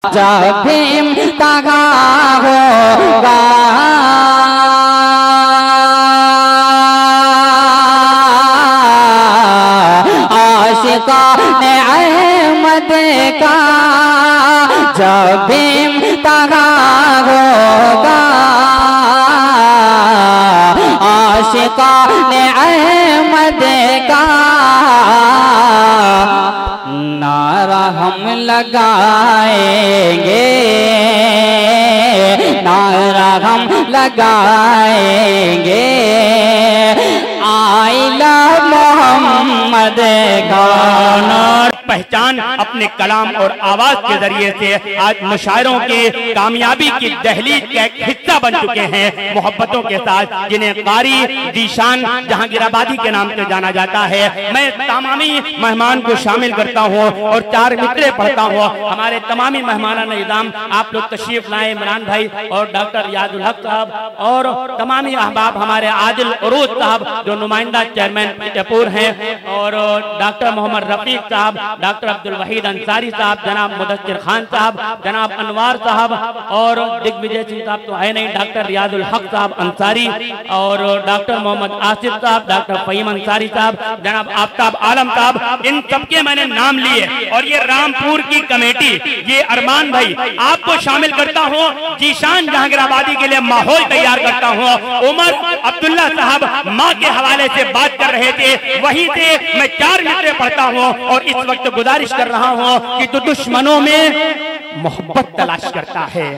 जब भी तगा होगा आशिकाने अहमद का, जब भी तगा होगा आशिकाने अहमद का, नारा हम लगाएंगे, नारा हम लगाएंगे, आई लव मोहम्मद का। पहचान अपने कलाम और आवाज के जरिए से आज मुशायरों के कामयाबी की दहलीज का एक हिस्सा बन चुके हैं, मोहब्बतों के साथ, जिन्हें कारी जीशान जहांगीराबादी के नाम से जाना जाता है। मैं तमामी मेहमान को शामिल करता हूं और 4 मित्रे पढ़ता हूं। हमारे तमामी मेहमाना निज़ाम आप लोग तशरीफ लाए, इमरान भाई और डॉक्टर रियाजुल हक साहब और तमामी अहबाब, हमारे आदिल उरूज साहब जो नुमाइंदा चेयरमैन जयपुर हैं, और डॉक्टर मोहम्मद रफीक साहब, डॉक्टर अब्दुल वहीद अंसारी साहब, जनाब मुदस्सिर खान साहब, जनाब अनवार साहब और दिग्विजय सिंह साहब तो है नहीं, डॉक्टर रियाजुल हक साहब अंसारी और डॉक्टर मोहम्मद आसिफ साहब, डॉक्टर फहीम अंसारी साहब, जनाब आफ्ताब आलम साहब, इन सबके मैंने नाम लिए। और ये रामपुर की कमेटी, ये अरमान भाई आपको शामिल करता हूँ, जीशान जहांगीराबादी के लिए माहौल तैयार करता हूँ। उमर अब्दुल्ला साहब माँ के हवाले से बात कर रहे थे, वहीं से मैं 4 मित्रे पढ़ता हूँ और इस वक्त गुजारिश कर रहा हूं कि तो दुश्मनों में मोहब्बत तलाश करता है,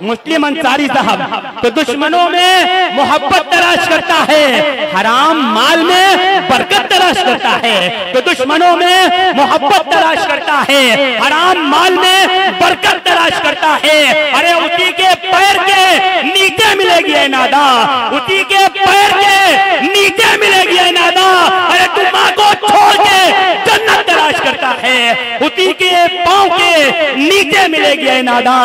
मुस्लिम अंसारी साहब तो दुश्मनों में मोहब्बत तलाश करता है, हराम माल में बरकत तलाश करता है, तो दुश्मनों में मोहब्बत तलाश करता है, हराम माल में बरकत तलाश करता है। अरे उसी के पैर के नीचे मिलेगी ऐ नादा, उसी के पैर के नीचे मिलेगी ऐ नादा। अरे तू माँ को छोड़ के जन्नत तलाश करता है, उसी के पाँव के नीचे मिलेगी ऐ नादा,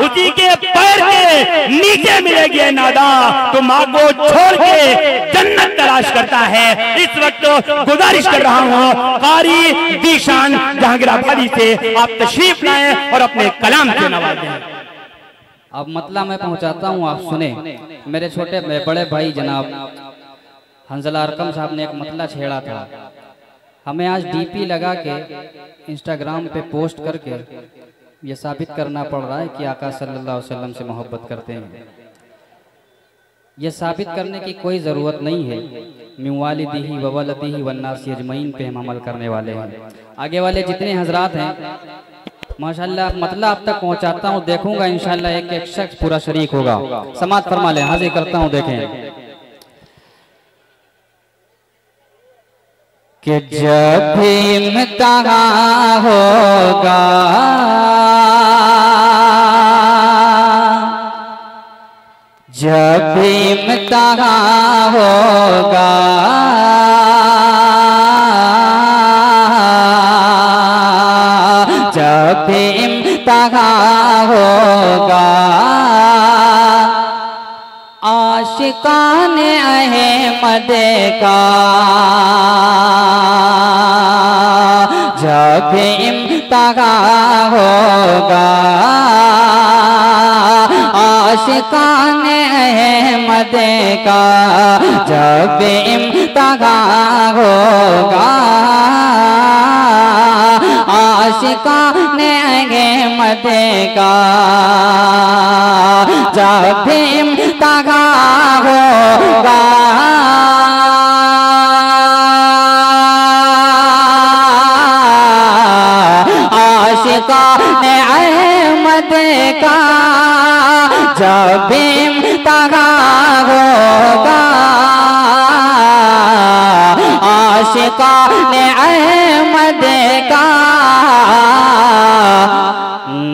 उसी के पैर के नीचे मिलेगी ऐ नादा। तो माँ को छोड़ के जन्नत तलाश करता है। इस वक्त गुजारिश कर रहा हूँ कारी जीशान जहांगीराबादी से आप तशरीफ लाएं और अपने कलाम से नवाजें। अब मतलब मैं पहुंचाता हूँ, आप सुने। मेरे छोटे बड़े भाई जनाब हंजला अरकम साहब ने एक मतला छेड़ा था, हमें आज डीपी लगा के इंस्टाग्राम पे पोस्ट करके ये साबित करना पड़ रहा है कि आका सल्लल्लाहु अलैहि वसल्लम से मोहब्बत करते हैं। ये साबित करने की कोई ज़रूरत नहीं है। मिन वालिदिही व वलदिही वन्नासी अजमईन पे हम अमल करने वाले हैं। आगे वाले जितने हजरात हैं माशाल्लाह मतलब अब तक पहुंचाता हूँ, देखूंगा इंशाल्लाह एक एक शख्स पूरा शरीक होगा। समात फरमा लें, हाजिर करता हूँ। देखें कि जब भी इम्तिहान होगा जब भी इम्तिहान होगा जब भी इम्तिहान होगा आशिकाने अहमद का, जब भी इम्तिहान होगा आशिकाने अहमद का, जब भी इम्तिहान होगा आशिकाने अहमद का, जब भी इम्तिहान होगा आशिकाने अहमद का, जब भी इम्तिहान होगा आशिकाने अहमद का,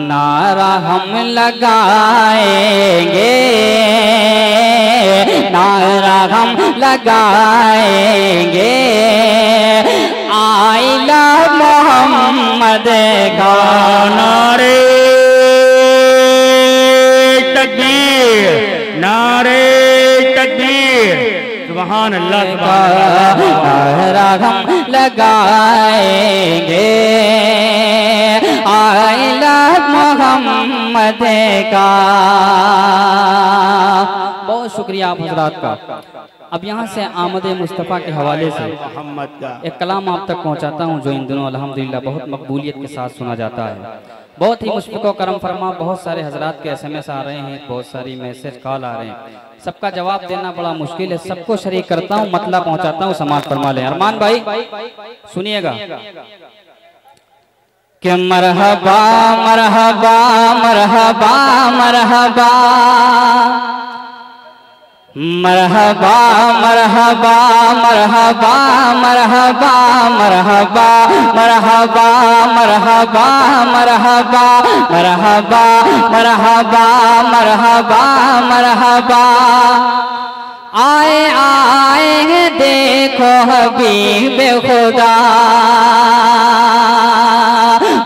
नारा हम लगाएंगे, नारा हम लगाएंगे, आई लव मोहम्मद का। नारे तकबीर, नारे तकबीर, सुभान अल्लाह, नारा हम लगाएंगे, आई लव मोहम्मद मोहम्मद का। बहुत शुक्रिया आप हजरात का। अब यहाँ से आमद मुस्तफ़ा के हवाले से मोहम्मद का एक कलाम आप तक पहुँचाता हूँ जो इन दिनों अल्हम्दुलिल्लाह बहुत मकबूलियत के साथ सुना जाता है। बहुत ही मुश्किल करम फरमा, बहुत सारे हजरात के SMS आ रहे हैं, बहुत सारी मैसेज कॉल आ रहे हैं, सबका जवाब देना बड़ा मुश्किल है। सबको शरीक करता हूँ, मतला पहुँचाता हूँ, समाज फरमा लें। अरमान भाई सुनिएगा कि मरहबा मरहबा मरहबा मरहबा मरहबा मरहबा मरहबा मरहबा मरहबा मरहबा मरहबा मरहबा मरहबा मरहबा मरहबा मरहबा। आए आए देखो हबीब खुदा।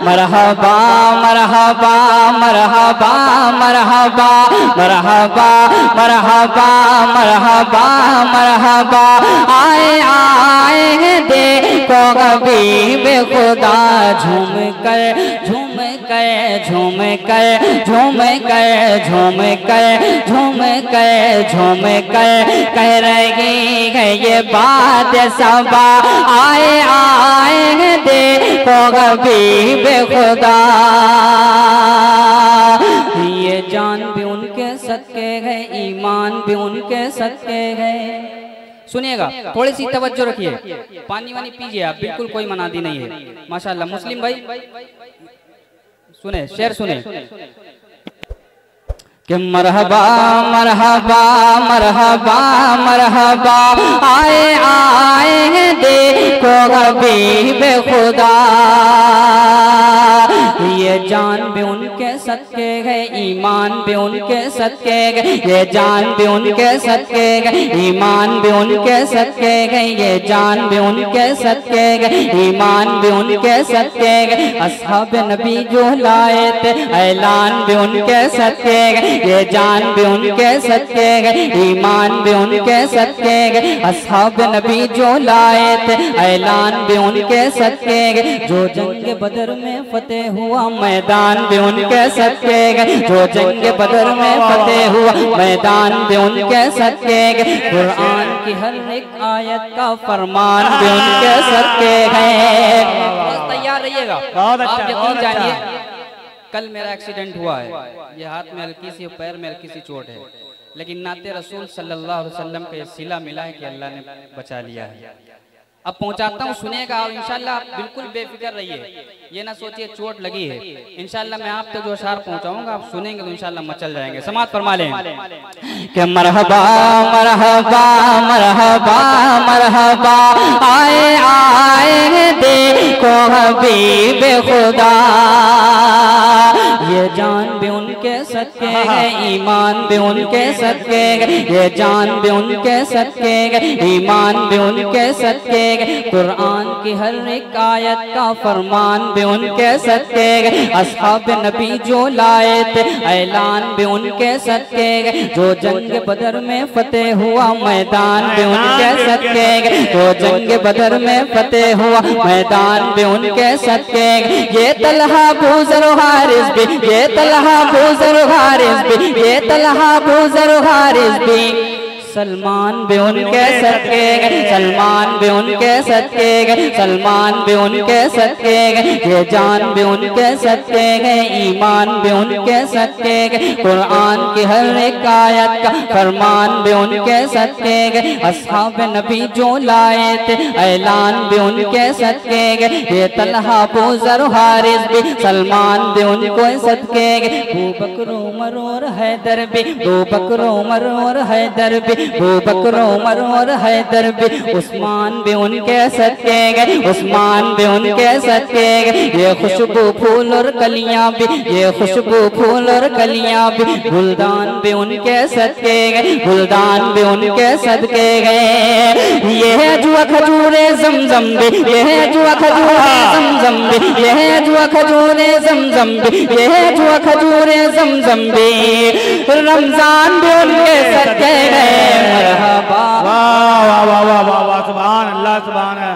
मरहबा मरहबा मरहबा मरहबा मरहबा मरहबा मरहबा मरहबा। आए आए देखो हबीब खुदा। झूम कर झूम कर झूम कर झूम कर झूम कर झूम कर झूम कर कह रही है ये बात सबा। आए आए देखो हबीब खुदा। ये जान भी उनके सदके है, ईमान भी उनके सदके है। सुनिएगा, थोड़ी सी तवज्जो रखिए, पानी वानी पीजिए आप, बिल्कुल कोई मनादी नहीं है। माशाल्लाह। मुस्लिम भाई सुने, शेर सुने कि मरहबा मरहबा मरहबा मरहबा। आए आए देखो हबीब खुदा। ये जान भी उनके सदके है, ईमान भी उनके सदके है। ये जान भी उनके सदके है, ईमान भी उनके सदके है। ये जान भी उनके सदके है, ईमान भी उनके सदके है। असहाब नबी जो लाए थे, ऐलान भी उनके सदके है। ये जान भी उनके सदके है, ईमान भी उनके सदके है। असहाब नबी जो लाए थे, ऐलान भी उनके सदके है। जो जंग बदर में फतेह हुआ, मैदान भी उनके सदके है। जो जंग बदर में फतेह हुआ, मैदान भी उनके सदके है। कुरान की हर एक आयत का फरमान भी उनके सदके है। तैयार रहिएगा, आप यकीन जानिए। कल मेरा एक्सीडेंट हुआ है, ये हाथ में हल्की सी, पैर में हल्की सी चोट है, लेकिन नाते रसूल सल्लल्लाहु अलैहि वसल्लम का ये सिला मिला है कि अल्लाह ने बचा लिया है। अब पहुंचाता हूँ, सुनिएगा और इंशाल्लाह आप बिल्कुल बेफिक्र रहिए, ये ना सोचिए चोट लगी है। इंशाल्लाह मैं आप तक जो अशार पहुंचाऊंगा, आप सुनेंगे तो इंशाल्लाह मचल जाएंगे। समाज फरमा लें कि मरहबा मरहबा मरहबा मरहबा। आए आए देखो हबीब खुदा। ये जान भी उनके सदके है, ईमान भी उनके सदके है। ये जान भी उनके सदके है, ईमान भी उनके सदके है। कुरान की हर एक आयत का फरमान भी उनके सदके है। असहाब नबी जो लाए थे, ऐलान भी उनके सदके है। जो जंग बदर में फतेह हुआ, मैदान भी उनके सदके है। जो जंग बदर में फतेह हुआ, मैदान भी उनके सदके है। ये तलहा बूज़र हारिस भी, ये तलहा बूज़र हारिस भी, ये तलहा बूज़र हारिस भी। सलमान भी उनके सदके है, सलमान भी उनके सदके है, सलमान भी उनके सदके है। ये जान भी उनके सदके है, ईमान भी उनके सदके है। कुरान की हर एक आयत का फरमान भी उनके सदके है। असहाब नबी जो लाए थे, ऐलान भी उनके सदके है। ये तलहा बूज़र हारिस भी, सलमान भी उनको सदके है। अबू बकर उमर और हैदर भी, अबू बकर उमर और हैदर भी, अबू बकर उमर और हैदर भी। उस्मान भी उनके सदके गए, उस्मान भी उनके सदके गए। ये खुशबू फूल और कलियां भी, ये खुशबू फूल और कलियां भी। गुलदान भी उनके सदके गए, गुलदान भी उनके सदके गए। ये है जुआ खजूरे जमजम भी, ये है जुआ खजूरे जमजम भी, ये है जुआ खजूरे जमजम भी, ये है जुआ खजूरे जमजम भी। रमजान भी उनके सदके गए। मरहबा। वाह वाह वाह वाह वाह वाह, सुभान अल्लाह, सुभान है।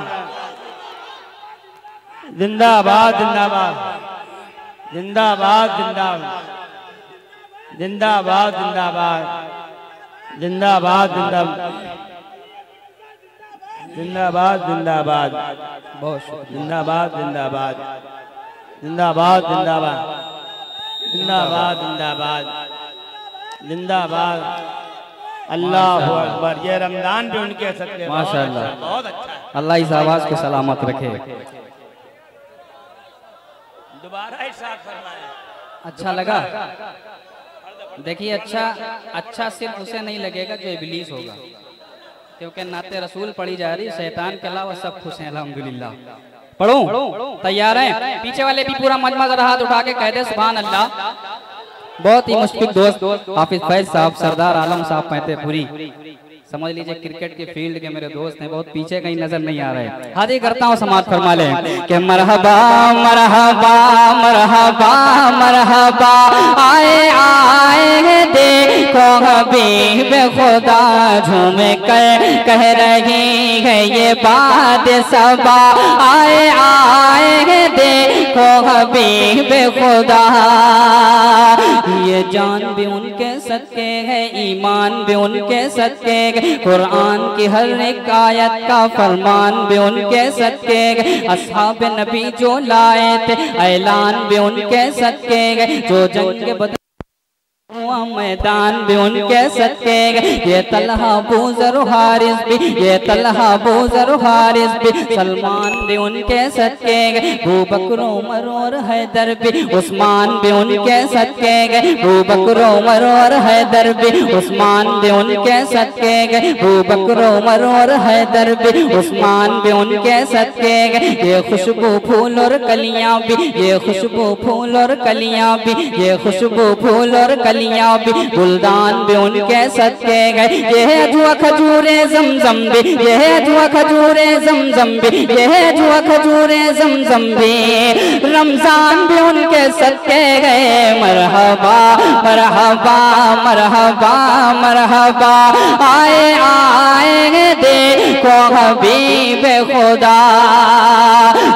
जिंदाबाद जिंदाबाद जिंदाबाद जिंदाबाद। जिंदाबाद जिंदाबाद जिंदाबाद जिंदाबाद जिंदाबाद बहुत जिंदाबाद जिंदाबाद जिंदाबाद जिंदाबाद जिंदाबाद जिंदाबाद जिंदाबाद। अल्लाह अकबर। ये रमजान भी उनके सदके माशाअल्लाह बहुत अच्छा है। अल्लाह इस आवाज को सलामत रखे। दोबारा इरशाद फरमाएं। अच्छा लगा? देखिए अच्छा सिर्फ उसे नहीं लगेगा जो इबलीस होगा, क्योंकि नाते रसूल पढ़ी जा रही, शैतान के अलावा सब खुश हैं अल्हम्दुलिल्लाह। पढ़ो, तैयार हैं? पीछे वाले भी पूरा मजमा जरा हाथ उठा के कह दे सुभान अल्लाह। बहुत ही मुश्किल दोस्त हाफिज फैज साहब, सरदार आलम साहब पैंतेपुरी, समझ लीजिए क्रिकेट के फील्ड के मेरे दोस्त हैं, बहुत पीछे कहीं नजर नहीं आ रहे। हाजिर करता हूँ, समाज फरमा ले कि मरहबा मरहबा मरहबा मरहबा आए आए देखो हबीब खुदा झूम कर कह रही है ये बात सबा। आए आए देखो हबीब खुदा, ये जान भी उनके सदके है, ईमान भी उनके सदके, कुरान की हर एक आयत का फरमान भी उनके सदके, असहाब नबी जो लाए थे ऐलान भी उनके सदके, जो जंग के बदले मैदान भी उनके सदके। ये तलहा बूज़र हारिस भी, ये तलहा बूज़र हारिस भी, सलमान भी उनके सदके, अबू बकर उमर और हैदर भी, उस्मान भी उनके सदके, अबू बकर उमर और हैदर भी, उस्मान भी उनके सदके, अबू बकर उमर और हैदर भी, उस्मान भी उनके सदके। ये खुशबू फूल और कलियां भी, ये खुशबू फूल और कलियां भी, ये खुशबू फूल और कलियां भी, गुलदान भी उनके सदके गए। ये है जुआ खजूरे जमजम भी, ये है जुआ खजूरे जमजम भी, ये है जुआ खजूरे जमजम भी, रमजान भी उनके सदके गए। मरहबा मरहबा मरहबा मरहबा आए आए देखो हबीब खुदा,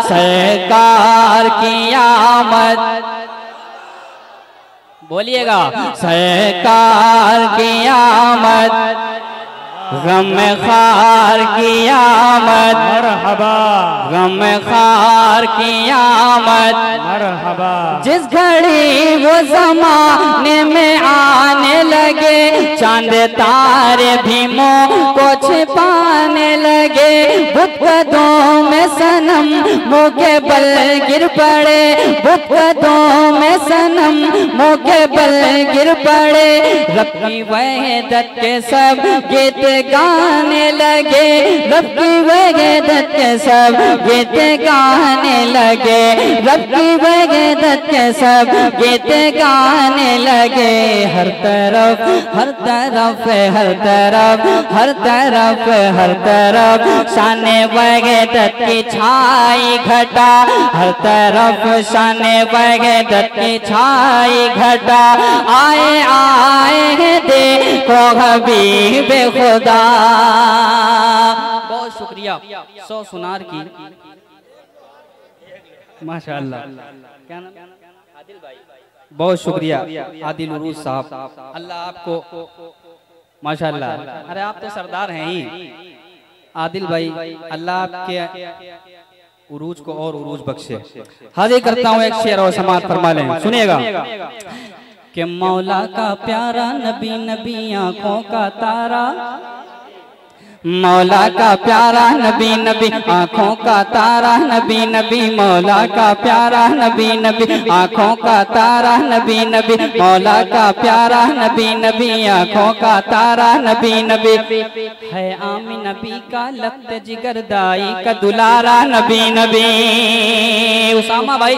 सरकार की आमद, बोलिएगा सरकार की आमद, गम खार की आमद, मरहबा गम खार की आमद, मरहबा। जिस घड़ी वो ज़माने में आने लगे, चांद तारे भी मोह को छिपाने लगे, बुतों में सनम मुँह के बल गिर पड़े, बुतों में सनम मुँह के बल गिर पड़े, रब की वहदत के सब गीत गाने लगे, रब की वहदत के सब गीत गाने लगे, रब की वहदत के सब गीत गाने लगे। हर तरफ हर तरफ हर तरफ हर तरफ हर तरफ शाने वहदत की छाई घटा, हर तरफ शाने वहदत की छाई घटा। आए आए देखो हबीब खुदा। बहुत शुक्रिया 100 सुनार की, माशाअल्लाह। क्या नाम? आदिल भाई, बहुत शुक्रिया आदिल उरूज साहब, अल्लाह आपको माशाअल्लाह। अरे आप तो सरदार हैं ही आदिल भाई, अल्लाह आपके उरूज को और उरूज बख्शे। हाजिर करता हूँ एक शेर और समाअत फरमा लें, सुनिएगा कि मौला का प्यारा नबी नबी आंखों का तारा, मौला का प्यारा नबी नबी आँखों का तारा, नबी नबी मौला का प्यारा नबी नबी आँखों का तारा, नबी नबी मौला का प्यारा नबी नबी आँखों का तारा, नबी नबी है आमी नबी का लख्त जिगर दाई का दुलारा, नबी नबी। उसामा भाई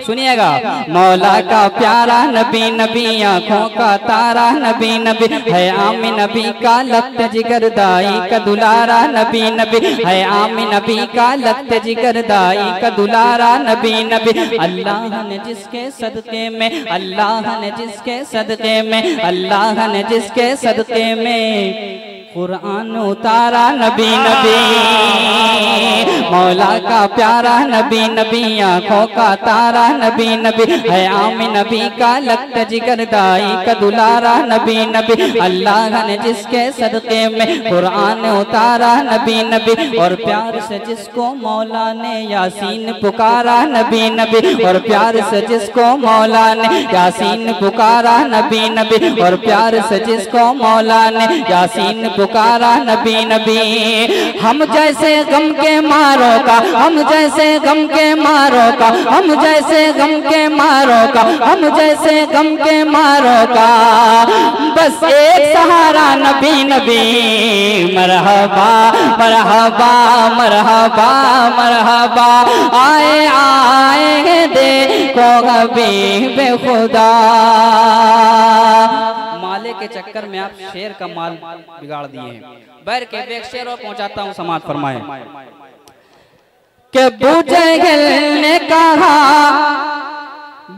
सुनिएगा, मौला का प्यारा नबी नबी आँखों का तारा, नबी नबी है आमी नबी का लख्त जिगर दाई का दुलारा, नबी नबी है आमी नबी का लख्त जिगर दाई का दुलारा, नबी नबी। अल्लाह ने जिसके सदके में, अल्लाह ने जिसके सदके में, अल्लाह ने जिसके सदके में कुरान उतारा नबी नबी, मौला का प्यारा नबी नबी, आँखों का तारा नबी नबी, है आमी नबी का लगत जिगर दाई का दुलारा नबी नबी। अल्लाह ने जिसके सदके में कुरान उतारा नबी नबी, और प्यार से जिसको मौला ने यासीन पुकारा नबी नबी, और प्यार से जिसको मौला ने यासीन पुकारा नबी नबी, और प्यार से जिसको मौला ने यासीन पुकारा नबी नबी। हम जैसे गम के मारों का, हम जैसे गम के मारों का, हम जैसे गम के मारों का, हम जैसे गम के मारों का, बस एक सहारा नबी नबी। मरहबा मरहबा मरहबा मरहबा, आए आए देखो हबीब खुदा। माले के चक्कर में आप शेर का माल बिगाड़ दिए हैं। बैर के एक शेर और पहुंचाता हूं, समाज फरमाए कि बुजहल ने कहा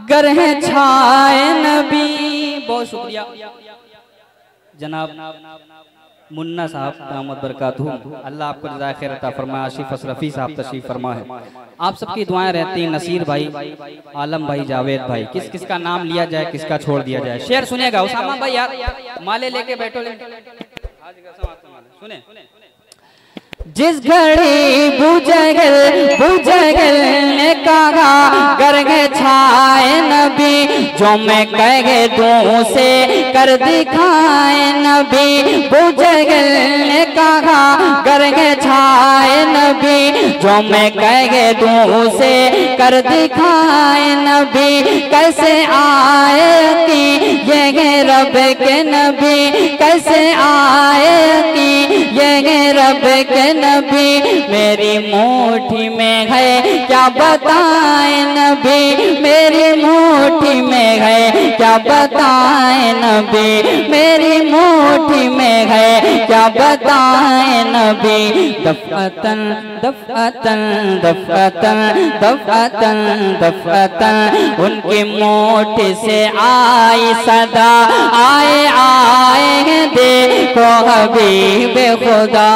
गरह छाए नबी। बहुत शुक्रिया जनाब मुन्ना साहब दामद बरकातहू, अल्लाह आपको जज़ाए खैर अता फरमाए। आशिफ असरफी साहब तशरीफ फरमा है। आप सबकी दुआएं रहती हैं। नसीर भाई, आलम भाई, जावेद भाई, किस किस का नाम लिया जाए, किसका छोड़ दिया जाए। शेर सुनेगा उसामा भाई, यार माले लेके बैठो, सुने। जिस घड़ी बुजगल ने कहा गर्ग छाए नबी, जो मैं कह दूं से कर दिखाए नबी। बुजगल ने कहा गर्ग छाए नबी, जो मैं कह दूं से कर दिखाए नबी। कैसे आए कि ये रब के नबी, कैसे आए कि ये रब के नबी, मेरी मुट्ठी में है क्या बताए नबी, मेरी मुट्ठी में है क्या बताए नबी, मेरी मुट्ठी में है क्या बताए नबी। दफअतन दफअतन दफअतन दफअतन दफअतन, उनकी मुट्ठी से आई सदा, आए आए देखो हबीब खुदा।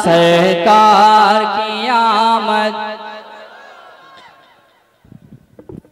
सरकार की आमद